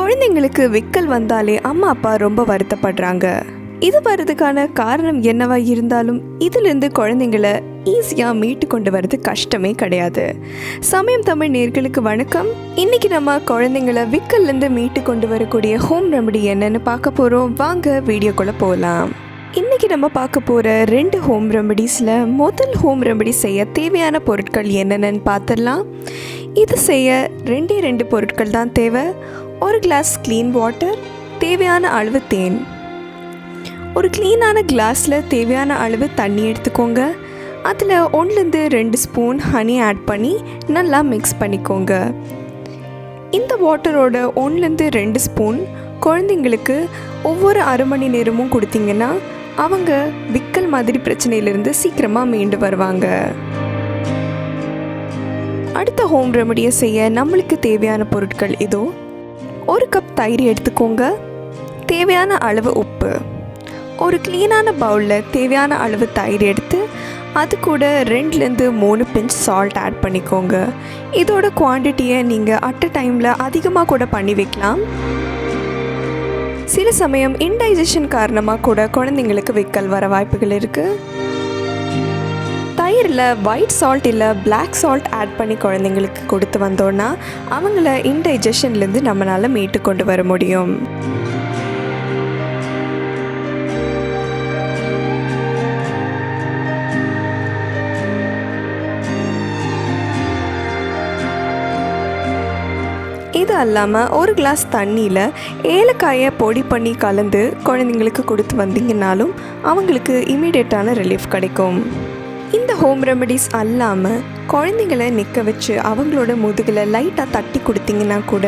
குழந்தைங்களுக்கு விக்கல் வந்தாலே அம்மா அப்பா ரொம்ப வருத்தப்படுறாங்க. இது வர்றதுக்கான காரணம் என்னவா இருந்தாலும் இதிலிருந்து குழந்தைங்களை ஈஸியாக மீட்டு கொண்டு வர்றது கஷ்டமே கிடையாது. சமயம் தமிழ் நேயர்களுக்கு வணக்கம். இன்னைக்கு நம்ம குழந்தைங்களை விக்கல்லேருந்து மீட்டு கொண்டு வரக்கூடிய ஹோம் ரெமெடி என்னன்னு பார்க்க போகிறோம். வாங்க வீடியோக்குள்ளே போகலாம். இன்றைக்கி நம்ம பார்க்க போகிற 2 ஹோம் ரெமெடிஸில் முதல் ஹோம் ரெமெடி செய்ய தேவையான பொருட்கள் என்னென்னு பார்த்துடலாம். இது செய்ய 2 பொருட்கள் தான் தேவை. ஒரு கிளாஸ் க்ளீன் வாட்டர், தேவையான அளவு தேன். ஒரு க்ளீனான கிளாஸில் தேவையான அளவு தண்ணி எடுத்துக்கோங்க. அதில் 1-2 ஸ்பூன் ஹனி ஆட் பண்ணி நல்லா மிக்ஸ் பண்ணிக்கோங்க. இந்த வாட்டரோட 1-2 ஸ்பூன் குழந்தைங்களுக்கு ஒவ்வொரு அரை மணி நேரமும் கொடுத்தீங்கன்னா அவங்க விக்கல் மாதிரி பிரச்சனையிலிருந்து சீக்கிரமாக மீண்டு வருவாங்க. அடுத்த ஹோம் ரெமடியை செய்ய நம்மளுக்கு தேவையான பொருட்கள் இதோ. 1 கப் தயிர் எடுத்துக்கோங்க. தேவையான அளவு உப்பு. ஒரு க்ளீனான பவுலில் தேவையான அளவு தயிர் எடுத்து அது கூட 2-3 பிஞ்ச் சால்ட் ஆட் பண்ணிக்கோங்க. இதோட குவான்டிட்டியை நீங்கள் அட் அ டைமில் அதிகமாக கூட பண்ணி வைக்கலாம். சில சமயம் இன்டைஜஷன் காரணமாக கூட குழந்தைங்களுக்கு விக்கல் வர வாய்ப்புகள் இருக்குது. தயிரில் ஒயிட் சால்ட் இல்லை பிளாக் சால்ட் ஆட் பண்ணி குழந்தைங்களுக்கு கொடுத்து வந்தோன்னா அவங்கள இன்டைஜஷன்லேருந்து நம்மளால் மீட்டு கொண்டு வர முடியும். இது அல்லாமல் ஒரு கிளாஸ் தண்ணியில் ஏலக்காயை பொடி பண்ணி கலந்து குழந்தைங்களுக்கு கொடுத்து வந்தீங்கன்னாலும் அவங்களுக்கு இமீடியட்டான ரிலீஃப் கிடைக்கும். இந்த ஹோம் ரெமெடிஸ் அல்லாமல் குழந்தைங்களை நிற்க வச்சு அவங்களோட முதுகில் லைட்டாக தட்டி கொடுத்தீங்கன்னா கூட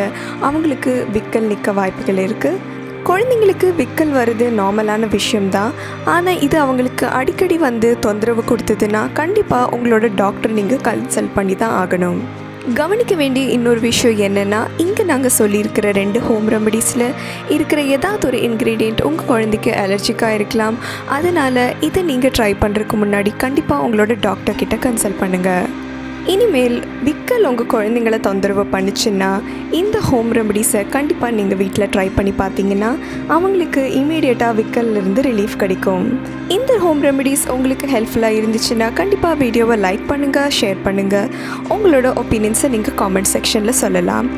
அவங்களுக்கு விக்கல் நிற்க வாய்ப்புகள் இருக்குது. குழந்தைங்களுக்கு விக்கல் வருது நார்மலான விஷயம்தான். ஆனால் இது அவங்களுக்கு அடிக்கடி வந்து தொந்தரவு கொடுத்ததுன்னா கண்டிப்பாக உங்களோட டாக்டர் நீங்கள் கன்சல்ட் பண்ணி தான் ஆகணும். கவனிக்க வேண்டிய இன்னொரு விஷயம் என்னென்னா, இங்கே நாங்கள் சொல்லியிருக்கிற 2 ஹோம் ரெமடிஸில் இருக்கிற ஏதாவது ஒரு இன்க்ரீடியண்ட் உங்கள் குழந்தைக்கு அலர்ஜிக்காக இருக்கலாம். அதனால் இதை நீங்கள் ட்ரை பண்ணுறதுக்கு முன்னாடி கண்டிப்பாக உங்களோட டாக்டர் கிட்ட கன்சல்ட் பண்ணுங்கள். இனிமேல் விக்கல் உங்கள் குழந்தைங்களை தொந்தரவு பண்ணிச்சுன்னா இந்த ஹோம் ரெமடிஸை கண்டிப்பாக நீங்கள் வீட்டில் ட்ரை பண்ணி பார்த்தீங்கன்னா அவங்களுக்கு இமீடியட்டாக விக்கல்லேருந்து ரிலீஃப் கிடைக்கும். இந்த ஹோம் ரெமடிஸ் உங்களுக்கு ஹெல்ப்ஃபுல்லாக இருந்துச்சுன்னா கண்டிப்பாக வீடியோவை லைக் பண்ணுங்கள், ஷேர் பண்ணுங்கள். உங்களோட ஒப்பீனியன்ஸை நீங்கள் காமெண்ட் செக்ஷனில் சொல்லலாம்.